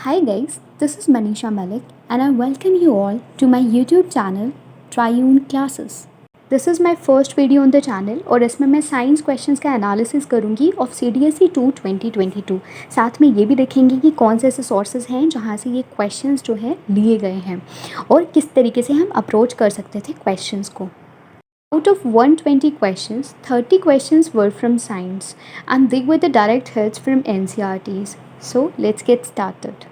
Hi guys, this is Manisha Malik and I welcome you all to my YouTube channel Triune Classes. This is my first video on the channel और इसमें मैं science questions का analysis करूँगी of CDSE 2 2022। साथ में ये भी देखेंगे कि कौन से ऐसे सोर्सेज हैं जहाँ से ये क्वेश्चंस जो है लिए गए हैं और किस तरीके से हम अप्रोच कर सकते थे क्वेश्चंस को। Out of 120 questions, 30 questions were from science and they were the direct hits from NCERTs. So let's get started.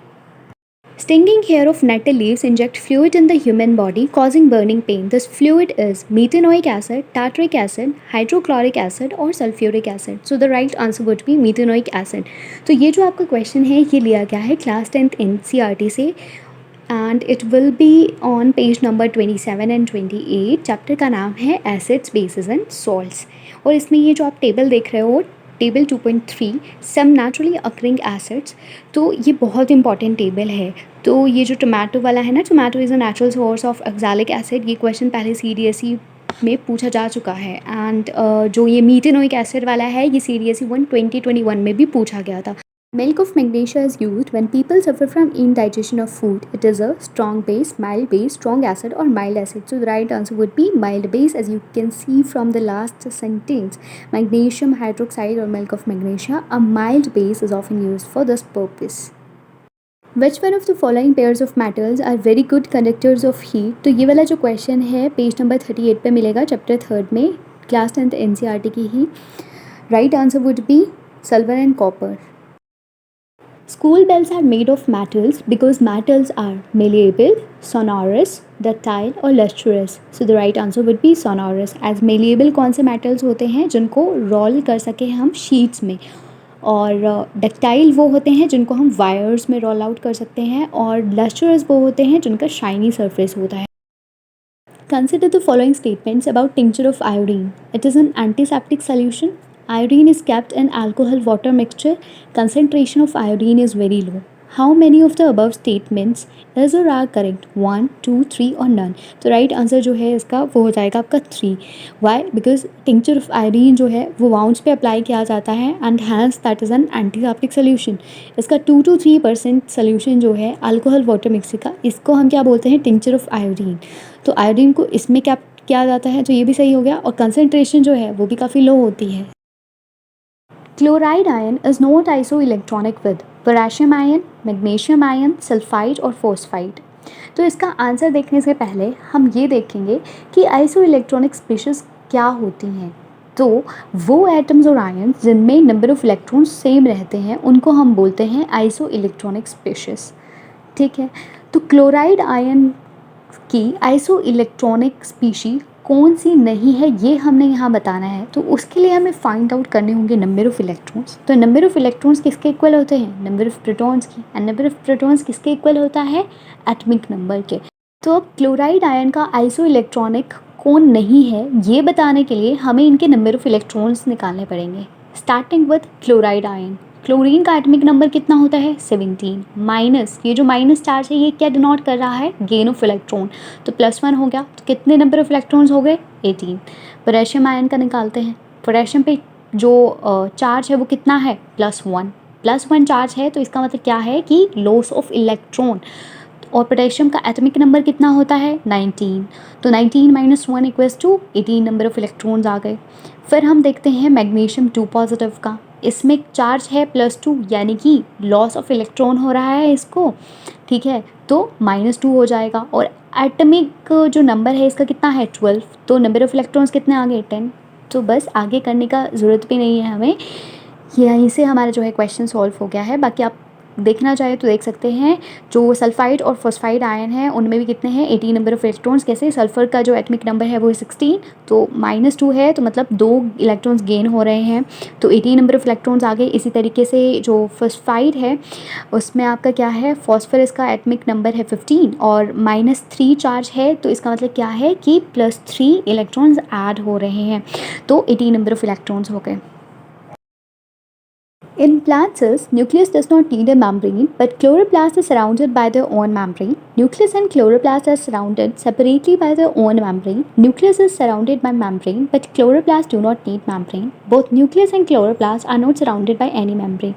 Stinging hair of nettle leaves inject fluid in the human body causing burning pain. This fluid is methanoic acid, tartaric acid, hydrochloric acid और sulfuric acid. So the right answer would be methanoic acid. तो ये जो आपका question है ये लिया गया है क्लास 10th NCERT से and it will be on page number 27 and 28। Chapter का नाम है एसिड्स बेसिस एंड सॉल्ट्स और इसमें ये जो आप टेबल देख रहे हो टेबल 2.3 सम नेचुरली अकरिंग एसिड्स, तो ये बहुत इंपॉर्टेंट टेबल है। तो ये जो टोमेटो वाला है ना, tomato is a natural source of oxalic acid, ये क्वेश्चन पहले CDSE में पूछा जा चुका है। एंड जो ये मीथेनोइक एसिड वाला है ये CDSE 1 2021 में भी पूछा गया था। Milk of magnesia is used when people suffer from indigestion of food. It is a strong base, mild base, strong acid or mild acid. So the right answer would be mild base, as you can see from the last sentence. Magnesium hydroxide or milk of magnesia, a mild base is often used for this purpose. Which one of the following pairs of metals are very good conductors of heat? तो ये वाला जो question है page number 38 पे मिलेगा chapter 3 में class 10th NCERT की ही। Right answer would be silver and copper. School bells are made of metals because metals are malleable, sonorous, ductile और lustrous. So the right answer would be sonorous. As malleable कौन से metals होते हैं जिनको roll कर सके हम sheets में, और ductile वो होते हैं जिनको हम wires में roll out कर सकते हैं, और lustrous वो होते हैं जिनका shiny surface होता है. Consider the following statements about tincture of iodine. It is an antiseptic solution. Iodine is kept in alcohol water mixture. Concentration of iodine is very low. How many of the above statements is or are correct? 1, 2, 3 और none. तो right answer जो है इसका वो हो जाएगा आपका 3. Why? Because tincture of iodine जो है वो वाउंड्स पे अप्लाई किया जाता है and hence that is an antiseptic solution. इसका 2 to 3% सोल्यूशन जो है अल्कोहल वाटर मिक्सर का, इसको हम क्या बोलते हैं? Tincture of iodine. तो आयोडीन को इसमें क्या किया जाता है, तो ये भी सही हो गया. और कंसनट्रेशन जो है वो भी काफ़ी लो होती है. Chloride ion is not isoelectronic with potassium ion, magnesium ion, sulphide और फोस्फाइड. तो इसका आंसर देखने से पहले हम ये देखेंगे कि आइसोइलेक्ट्रॉनिक स्पीशीज़ क्या होती हैं. तो वो एटम्स और आयन्स जिनमें नंबर ऑफ इलेक्ट्रॉन्स सेम रहते हैं उनको हम बोलते हैं आइसोइलेक्ट्रॉनिक स्पीशीज़. ठीक है, तो क्लोराइड आयन की आइसोइलेक्ट्रॉनिक स्पीशी कौन सी नहीं है ये हमने यहाँ बताना है. तो उसके लिए हमें फाइंड आउट करने होंगे नंबर ऑफ़ इलेक्ट्रॉन्स. तो नंबर ऑफ़ इलेक्ट्रॉन्स किसके इक्वल होते हैं? नंबर ऑफ़ प्रोटॉन्स की. एंड नंबर ऑफ़ प्रोटॉन्स किसके इक्वल होता है? एटमिक नंबर के. तो अब क्लोराइड आयन का आइसो इलेक्ट्रॉनिक कौन नहीं है ये बताने के लिए हमें इनके नंबर ऑफ़ इलेक्ट्रॉन्स निकालने पड़ेंगे. Starting with chloride ion. Chlorine का एटमिक नंबर कितना होता है? 17. माइनस, ये जो माइनस चार्ज है ये क्या डिनोट कर रहा है? Gain of electron. तो +1 हो गया. तो कितने नंबर ऑफ इलेक्ट्रॉन्स हो गए? 18. पोटेशियम आयन का निकालते हैं. पोटेशियम पे जो चार्ज है वो कितना है? +1. +1 चार्ज है तो इसका मतलब क्या है कि लॉस ऑफ इलेक्ट्रॉन. और पोटेशियम का एटमिक नंबर कितना होता है? 19. तो 19 - 1 = 18 नंबर ऑफ इलेक्ट्रॉन्स आ गए. फिर हम देखते हैं मैग्नीशियम 2 पॉजिटिव का. इसमें चार्ज है +2 यानी कि लॉस ऑफ इलेक्ट्रॉन हो रहा है इसको. ठीक है, तो -2 हो जाएगा. और एटमिक जो नंबर है इसका कितना है? 12. तो नंबर ऑफ इलेक्ट्रॉन्स कितने आ गए? 10. तो बस आगे करने का ज़रूरत भी नहीं है हमें, यहीं से हमारा जो है क्वेश्चन सॉल्व हो गया है. बाकी आप देखना चाहे तो देख सकते हैं जो सल्फाइड और फॉस्फाइड आयन है उनमें भी कितने हैं? 18 नंबर ऑफ इलेक्ट्रॉन्स. कैसे? सल्फर का जो एटमिक नंबर है वो 16. तो -2 है तो मतलब 2 इलेक्ट्रॉन्स गेन हो रहे हैं, तो 18 नंबर ऑफ इलेक्ट्रॉन्स आ गए. इसी तरीके से जो फॉस्फाइड है उसमें आपका क्या है? फॉस्फरस का एटमिक नंबर है 15 और -3 चार्ज है, तो इसका मतलब क्या है कि +3 इलेक्ट्रॉन्स ऐड हो रहे हैं. तो 18 नंबर ऑफ इलेक्ट्रॉन्स हो गए. In plant cells, nucleus does not need a membrane, but chloroplast is surrounded by their own membrane. Nucleus and chloroplast are surrounded separately by their own membrane. Nucleus is surrounded by membrane, but chloroplast do not need membrane. Both nucleus and chloroplast are not surrounded by any membrane.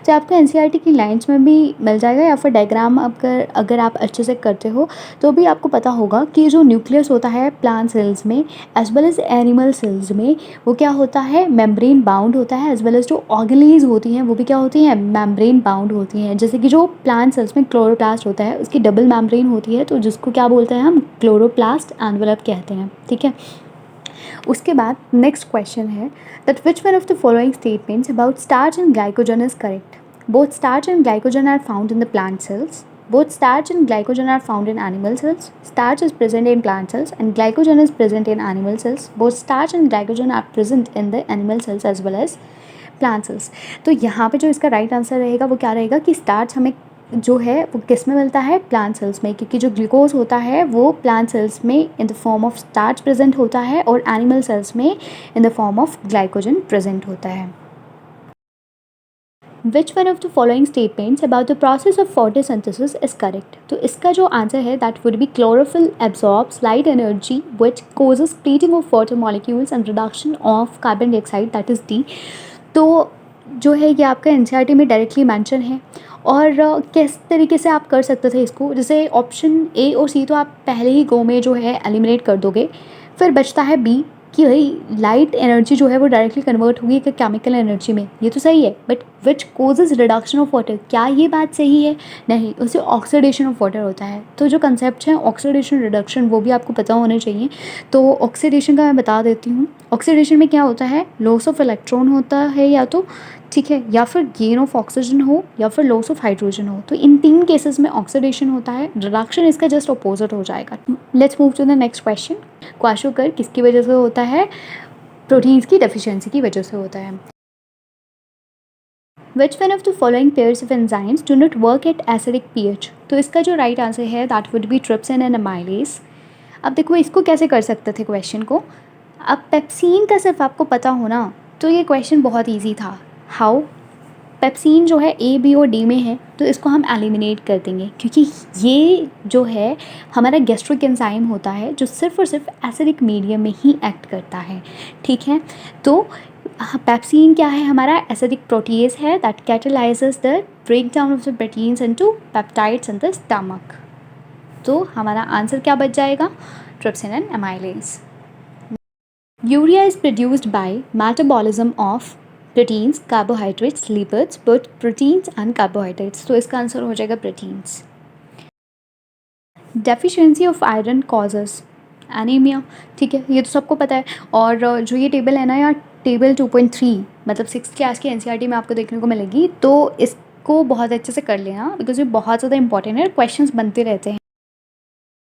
तो आपको NCERT की lines में भी मिल जाएगा, या फिर diagram अगर आप अच्छे से करते हो तो भी आपको पता होगा कि जो न्यूक्लियस होता है प्लांट सेल्स में as well as animal cells में, वो क्या होता है, मेम्ब्रेन बाउंड होता है, एज वेल एज जो ऑर्गेनीज होती हैं वो भी क्या होती हैं, मेम्ब्रेन बाउंड होती हैं। जैसे कि जो प्लांट सेल्स में क्लोरोप्लास्ट होता है उसकी डबल मेम्ब्रेन होती है, तो जिसको क्या बोलते हैं हम, क्लोरोप्लास्ट एनवेलप कहते हैं। ठीक है, उसके बाद नेक्स्ट क्वेश्चन है that which one of the following statements about starch and glycogen is correct. Both starch and glycogen are found in the plant cells. Both starch and glycogen are found in animal cells. Starch is present in plant cells and glycogen is present in animal cells. Both starch and glycogen are present in the animal cells as well as plant cells. तो यहाँ पे जो इसका right answer रहेगा वो क्या रहेगा कि स्टार्च हमें जो है वो किस में मिलता है, प्लांट सेल्स में, क्योंकि जो ग्लूकोज होता है वो प्लांट सेल्स में in the form of starch present होता है और एनिमल सेल्स में in the form of glycogen present होता है। Which one of the following statements about the process of photosynthesis is correct? तो इसका जो आंसर है that would be chlorophyll absorbs light energy which causes splitting of water molecules and reduction of carbon dioxide, that is D. तो जो है ये आपका NCERT में डायरेक्टली मेंशन है। और किस तरीके से आप कर सकते थे इसको, जैसे ऑप्शन ए और सी तो आप पहले ही गो में जो है एलिमिनेट कर दोगे, फिर बचता है बी कि भाई लाइट एनर्जी जो है वो डायरेक्टली कन्वर्ट होगी कि केमिकल एनर्जी में, ये तो सही है, but which causes reduction of water, क्या ये बात सही है? नहीं, उससे ऑक्सीडेशन ऑफ वाटर होता है। तो जो कंसेप्ट है ऑक्सीडेशन रिडक्शन वो भी आपको पता होने चाहिए। तो ऑक्सीडेशन का मैं बता देती हूँ। ऑक्सीडेशन में क्या होता है, लॉस ऑफ इलेक्ट्रॉन होता है या तो, ठीक है, या फिर गेन ऑफ ऑक्सीजन हो या फिर लॉस ऑफ हाइड्रोजन हो। तो इन तीन केसेस में ऑक्सीडेशन होता है, रिडक्शन इसका जस्ट अपोजिट हो जाएगा। Let's move to the next question. Kwashiorkor किसकी वजह से होता है, प्रोटीन्स की डेफिशिएंसी की वजह से होता है। Which one of the following pairs of enzymes do not work at acidic pH? तो इसका जो राइट आंसर है that would be trypsin and amylase. अब देखो इसको कैसे कर सकते थे क्वेश्चन को। अब पेप्सिन का सिर्फ आपको पता होना तो ये क्वेश्चन बहुत ईजी था। हाउ, पेप्सिन जो है ए बी और डी में है तो इसको हम एलिमिनेट कर देंगे, क्योंकि ये जो है हमारा गैस्ट्रिक एंजाइम होता है जो सिर्फ और सिर्फ एसिडिक मीडियम में ही एक्ट करता है। ठीक है, तो पेप्सिन क्या है, हमारा एसिडिक प्रोटीज है that catalyses the break down of the proteins into peptides in the stomach. तो हमारा आंसर क्या बच जाएगा, trypsin and amylase. Urea is produced by metabolism of proteins, carbohydrates, lipids, both proteins and carbohydrates. तो इसका answer हो जाएगा proteins. Deficiency of iron causes anaemia, ठीक है, ये तो सबको पता है। और जो ये टेबल है ना यार, टेबल 2.3 मतलब 6th क्लास की एनसीईआरटी में आपको देखने को मिलेगी, तो इसको बहुत अच्छे से कर लेना बिकॉज ये बहुत ज़्यादा इंपॉर्टेंट है, क्वेश्चंस बनते रहते हैं।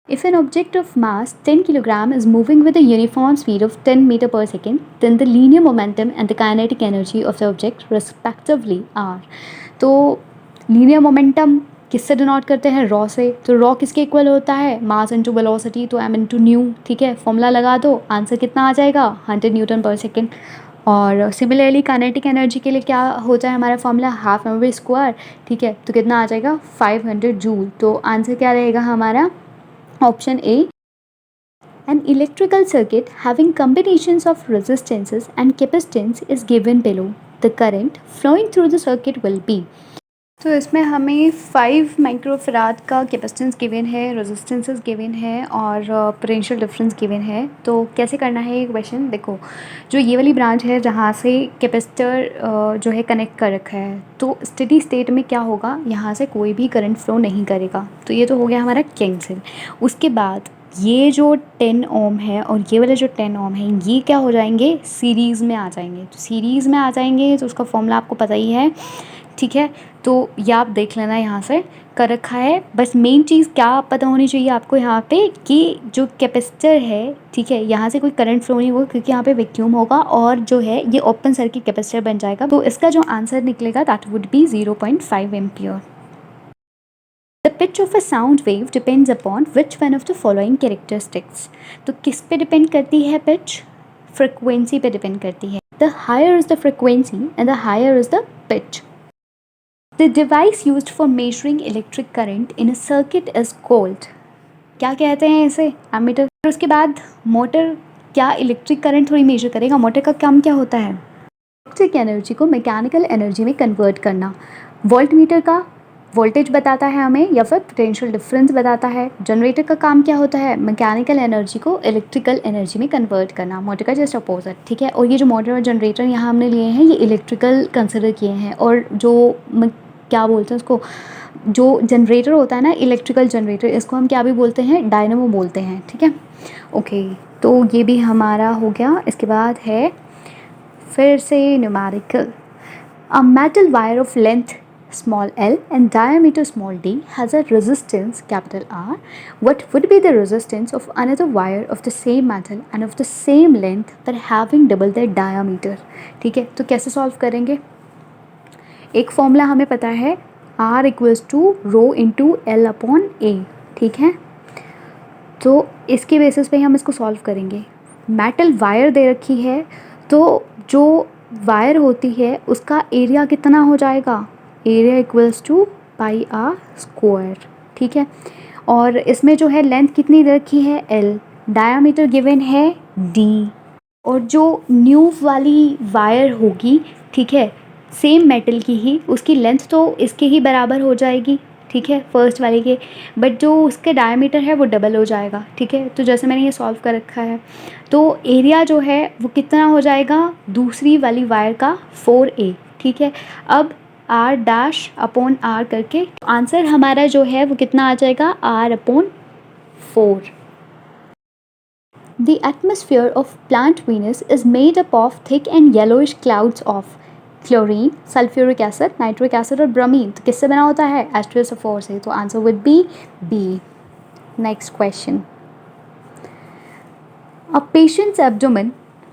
If an object of mass 10 kg is moving with a uniform speed of 10 meter per second, then the linear momentum and the kinetic energy of the object respectively are. तो linear momentum किससे denote करते हैं, raw से। तो raw किसके equal होता है, mass into velocity, तो एम इंटू न्यू। ठीक है, फॉर्मूला लगा दो, आंसर कितना आ जाएगा, 100 न्यूटन पर सेकेंड। और सिमिलरली काइनेटिक एनर्जी के लिए क्या होता है हमारा formula, half m v square. ठीक है, तो कितना आ जाएगा, 500 जूल। तो आंसर क्या रहेगा हमारा, option A. An electrical circuit having combinations of resistances and capacitance is given below. The current flowing through the circuit will be. तो इसमें हमें 5 माइक्रोफराड का कैपेसिटेंस गिवन है, रेजिस्टेंसेस गिवन है और पोटेंशियल डिफरेंस गिवन है। तो कैसे करना है ये क्वेश्चन, देखो जो ये वाली ब्रांच है जहाँ से कैपेसिटर जो है कनेक्ट कर रखा है, तो स्टेडी स्टेट में क्या होगा, यहाँ से कोई भी करंट फ्लो नहीं करेगा। तो ये तो हो गया हमारा कैंसिल। उसके बाद ये जो 10 ओम है और ये वाले जो 10 ओम है ये क्या हो जाएंगे, सीरीज़ में आ जाएंगे। तो सीरीज़ में आ जाएंगे तो उसका फॉर्मूला आपको पता ही है। ठीक है, तो ये आप देख लेना, यहाँ से कर रखा है। बस मेन चीज़ क्या पता होनी चाहिए आपको यहाँ पे कि जो कैपेसिटर है, ठीक है, यहाँ से कोई करंट फ्लो नहीं होगा क्योंकि यहाँ पे वैक्यूम होगा और जो है ये ओपन सर्किट कैपेसिटर बन जाएगा। तो इसका जो आंसर निकलेगा that would be 0.5 ampere. The pitch of a sound wave depends upon which one of the following characteristics. तो किस पे डिपेंड करती है पिच, फ्रिक्वेंसी पे डिपेंड करती है। The higher is the frequency and the higher is the pitch. The device used for measuring electric current in a circuit is called. क्या कहते हैं इसे? एमीटर. उसके बाद मोटर क्या इलेक्ट्रिक करंट थोड़ी मेजर करेगा? मोटर का काम क्या होता है? इलेक्ट्रिक एनर्जी को मैकेनिकल एनर्जी में कन्वर्ट करना. वोल्ट मीटर का वोल्टेज बताता है हमें या फिर पोटेंशियल डिफरेंस बताता है. जनरेटर का काम क्या होता है? मैकेनिकल एनर्जी को इलेक्ट्रिकल एनर्जी में कन्वर्ट करना. मोटर का जस्ट अपोजिट. ठीक है. और ये जो मोटर और जनरेटर यहाँ हमने लिए हैं ये इलेक्ट्रिकल कंसिडर किए हैं. और जो क्या बोलते हैं उसको, जो जनरेटर होता है ना, इलेक्ट्रिकल जनरेटर, इसको हम क्या भी बोलते हैं? डायनामो बोलते हैं. ठीक है. ओके, तो ये भी हमारा हो गया. इसके बाद है फिर से numerical. A metal wire of length small l and diameter small d has a resistance capital R. What would be the resistance of another wire of the same metal and of the same length but having double their diameter? ठीक है. तो कैसे solve करेंगे? एक formula हमें पता है, R equals to rho into L upon A. ठीक है. तो इसके बेसिस पे हम इसको सॉल्व करेंगे. मेटल वायर दे रखी है, तो जो वायर होती है उसका एरिया कितना हो जाएगा? Area equals to pi r square. ठीक है. और इसमें जो है लेंथ कितनी दे रखी है? एल. डायामीटर गिवन है डी. और जो न्यू वाली वायर होगी, ठीक है, सेम मेटल की ही, उसकी लेंथ तो इसके ही बराबर हो जाएगी. ठीक है, फर्स्ट वाले के, बट जो उसके डायमीटर है वो डबल हो जाएगा. ठीक है. तो जैसे मैंने ये सॉल्व कर रखा है, तो एरिया जो है वो कितना हो जाएगा दूसरी वाली वायर का? 4a. ठीक है. अब r डैश अपॉन r करके आंसर हमारा जो है वो कितना आ जाएगा? r upon 4. The atmosphere of plant Venus is made up of thick and yellowish clouds of chlorine, sulphuric acid, nitric acid और ब्रोमीन. तो किससे बना होता है? H2SO4 से. तो answer would be B. Next question. A patient's abdomen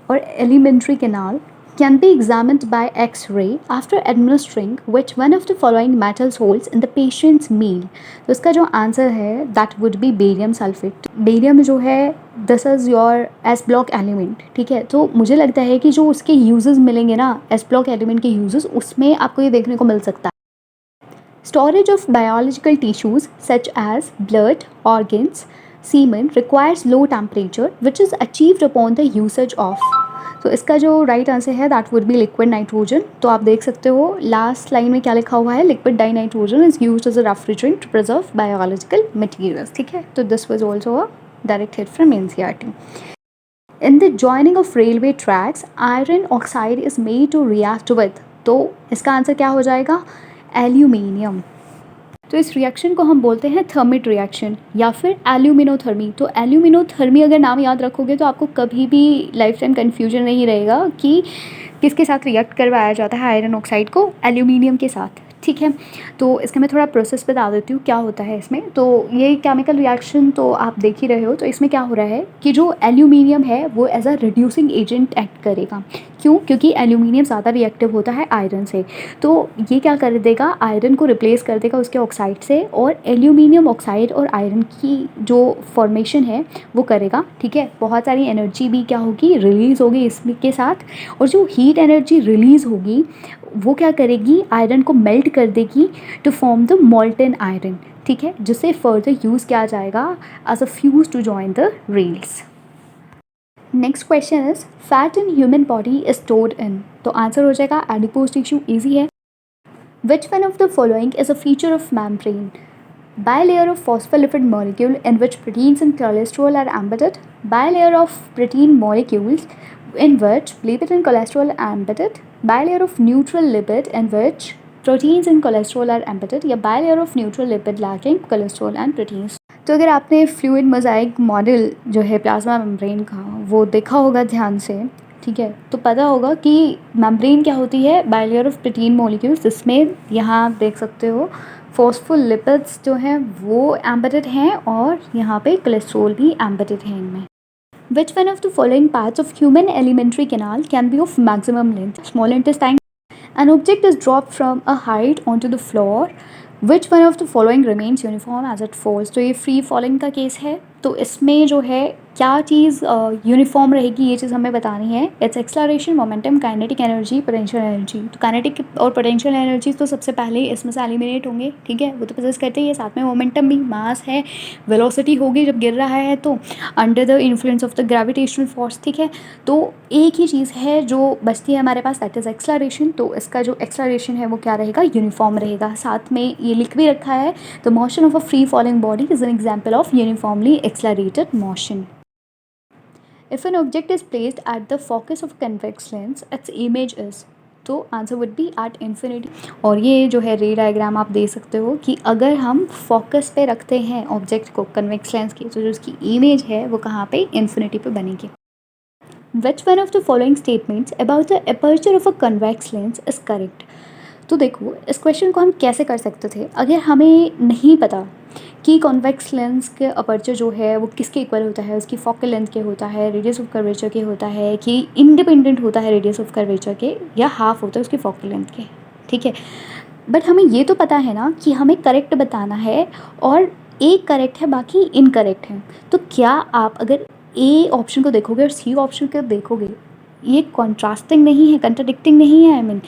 और alimentary canal can be examined by X-ray after administering which one of the following metals holds in the patient's meal. तो इसका जो आंसर है that would be barium sulphate. Barium जो है this is your S block element. ठीक है. तो मुझे लगता है कि जो उसके यूजेस मिलेंगे ना, एस ब्लॉक एलिमेंट के यूजेस, उसमें आपको ये देखने को मिल सकता है. Storage of biological tissues such as blood, organs, semen requires low temperature which is achieved upon the usage of. तो इसका जो राइट आंसर है that would be liquid nitrogen. तो आप देख सकते हो लास्ट लाइन में क्या लिखा हुआ है? Liquid di nitrogen is used as a refrigerant to preserve biological materials. ठीक है. तो this was also a direct hit from NCERT. In the joining of railway tracks iron oxide is made to react with. तो इसका answer क्या हो जाएगा? Aluminium. तो इस रिएक्शन को हम बोलते हैं थर्मिट रिएक्शन या फिर एल्यूमिनोथर्मी. तो एल्यूमिनोथर्मी अगर नाम याद रखोगे तो आपको कभी भी लाइफ टाइम कन्फ्यूजन नहीं रहेगा कि किसके साथ रिएक्ट करवाया जाता है आयरन ऑक्साइड को? एल्यूमिनियम के साथ. ठीक है. तो इसका मैं थोड़ा प्रोसेस बता देती हूँ क्या होता है इसमें. तो ये केमिकल रिएक्शन तो आप देख ही रहे हो. तो इसमें क्या हो रहा है कि जो एल्यूमिनियम है वो as a reducing agent act करेगा. क्यों? क्योंकि एल्यूमिनियम ज़्यादा रिएक्टिव होता है आयरन से. तो ये क्या कर देगा? आयरन को रिप्लेस कर देगा उसके ऑक्साइड से, और एल्यूमिनियम ऑक्साइड और आयरन की जो फॉर्मेशन है वो करेगा. ठीक है. बहुत सारी एनर्जी भी क्या होगी? रिलीज़ होगी इसके साथ. और जो हीट एनर्जी रिलीज़ होगी वो क्या करेगी? आयरन को मेल्ट कर देगी to form the molten iron. ठीक है. जिससे फर्दर यूज़ किया जाएगा as a fuse to join the rails. Next question is fat in human body is stored in. तो आंसर हो जाएगा एडिपोज टिश्यू. ईजी है. Which one of the following is a feature of membrane? Bilayer of phospholipid molecule in which proteins and cholesterol are embedded. Bilayer of protein molecules in which lipid and cholesterol are embedded. Bilayer of neutral lipid in which proteins and cholesterol are embedded. या bilayer of neutral lipid lacking cholesterol and proteins. तो अगर आपने fluid mosaic model जो है plasma membrane का वो देखा होगा ध्यान से, ठीक है, तो पता होगा कि मेम्ब्रेन क्या होती है? Bilayer of protein molecules. इसमें यहाँ आप देख सकते हो फॉस्फोलिपिड्स जो हैं वो एम्बेडेड हैं और यहाँ पे कोलेस्ट्रॉल भी एम्बेडेड है इनमें. Which one of the following parts of human alimentary canal can be of maximum length? Small intestine. An object is drop from a height on to the floor. Which one of the following remains uniform as it falls. तो ये free falling का case है. तो इसमें जो है क्या चीज़ uniform रहेगी, ये चीज़ हमें बतानी है। It's acceleration, momentum, kinetic energy, potential energy. तो काइनेटिक और पोटेंशियल एनर्जी तो सबसे पहले इसमें से एलिमिनेट होंगे, ठीक है, वो तो पोजेस करते ही है। साथ में मोमेंटम भी, मास है, वेलोसिटी होगी जब गिर रहा है तो under the influence of the gravitational force, ठीक है। तो एक ही चीज़ है जो बचती है हमारे पास, दैट इज़ एक्सेलरेशन। तो इसका जो एक्सेलरेशन है वो क्या रहेगा, यूनिफॉर्म रहेगा। साथ में ये लिख भी रखा है, the motion of a free falling body is an example of uniformly accelerated motion. If an object is placed at the focus of a convex lens, its image is, तो answer would B at infinity. और ये जो है रे diagram आप दे सकते हो कि अगर हम फोकस पे रखते हैं ऑब्जेक्ट को कन्वेक्स लेंस की, तो जो उसकी इमेज है वो कहाँ पे, इन्फिनिटी पे बनेगी। विच one of the following statements about the aperture of a convex lens is correct. तो देखो इस क्वेश्चन को हम कैसे कर सकते थे, अगर हमें नहीं पता कि कॉन्वेक्स लेंस के अपर्चर जो है वो किसके इक्वल होता है, उसकी फोकल लेंथ के होता है, रेडियस ऑफ कर्वेचर के होता है, कि इंडिपेंडेंट होता है रेडियस ऑफ कर्वेचर के, या हाफ होता है उसकी फोकल लेंथ के, ठीक है। बट हमें ये तो पता है ना कि हमें करेक्ट बताना है, और एक करेक्ट है बाकी इनकरेक्ट है। तो क्या आप अगर ए ऑप्शन को देखोगे और सी ऑप्शन को देखोगे, ये कॉन्ट्रास्टिंग नहीं है, कंट्राडिक्टिंग नहीं है, आई मीन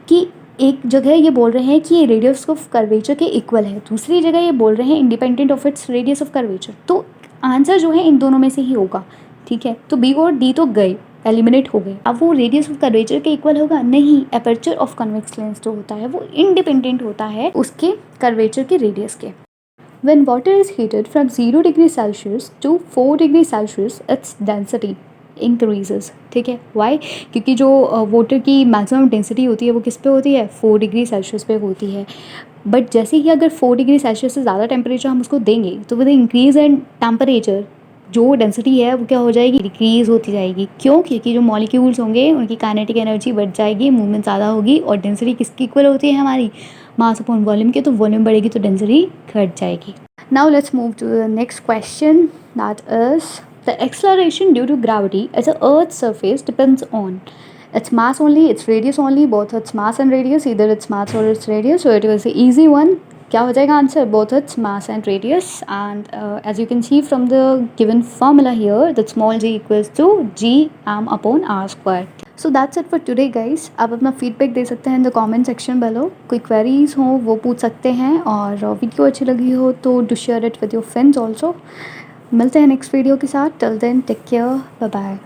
कि एक जगह ये बोल रहे हैं कि ये रेडियस ऑफ कर्वेचर के इक्वल है, दूसरी जगह ये बोल रहे हैं independent of its radius of curvature. तो आंसर जो है इन दोनों में से ही होगा, ठीक है। तो बी और डी तो गए, एलिमिनेट हो गए। अब वो रेडियस ऑफ कर्वेचर के इक्वल होगा नहीं, अपर्चर ऑफ कन्वेक्स लेंस जो होता है वो इंडिपेंडेंट होता है उसके कर्वेचर के रेडियस के। When water is heated from 0 degree Celsius to 4 degree Celsius, its density increases, ठीक है। वाई, क्योंकि जो वाटर की मैक्सिमम डेंसिटी होती है वो किस पे होती है, 4 डिग्री सेल्सियस पे होती है। बट जैसे ही अगर 4 डिग्री सेल्सियस से ज़्यादा टेम्परेचर हम उसको देंगे, तो विद इंक्रीज इन टेम्परेचर जो डेंसिटी है वो क्या हो जाएगी, डिक्रीज़ होती जाएगी। क्यों, क्योंकि जो मॉलिक्यूल्स होंगे उनकी काइनेटिक एनर्जी बढ़ जाएगी, मूवमेंट ज़्यादा होगी, और डेंसिटी किसकी इक्वल होती है हमारी, मास अपॉन वॉल्यूम के। तो वॉल्यूम बढ़ेगी तो डेंसिटी घट जाएगी। Now let's move to the next question, that is the acceleration due to gravity at the Earth's surface depends on its mass only, its radius only, both its mass and radius, either its mass or its radius. So it was an easy one. क्या हो जाएगा answer, both its mass and radius. And as you can see from the given formula here, that small g equals to g m upon r square. So that's it for today guys. आप अपना feedback दे सकते हैं in the comment section below. कोई queries हो वो पूछ सकते हैं, और वीडियो अच्छी लगी हो तो do share it with your friends also. मिलते हैं नेक्स्ट वीडियो के साथ। Till then take care, bye bye.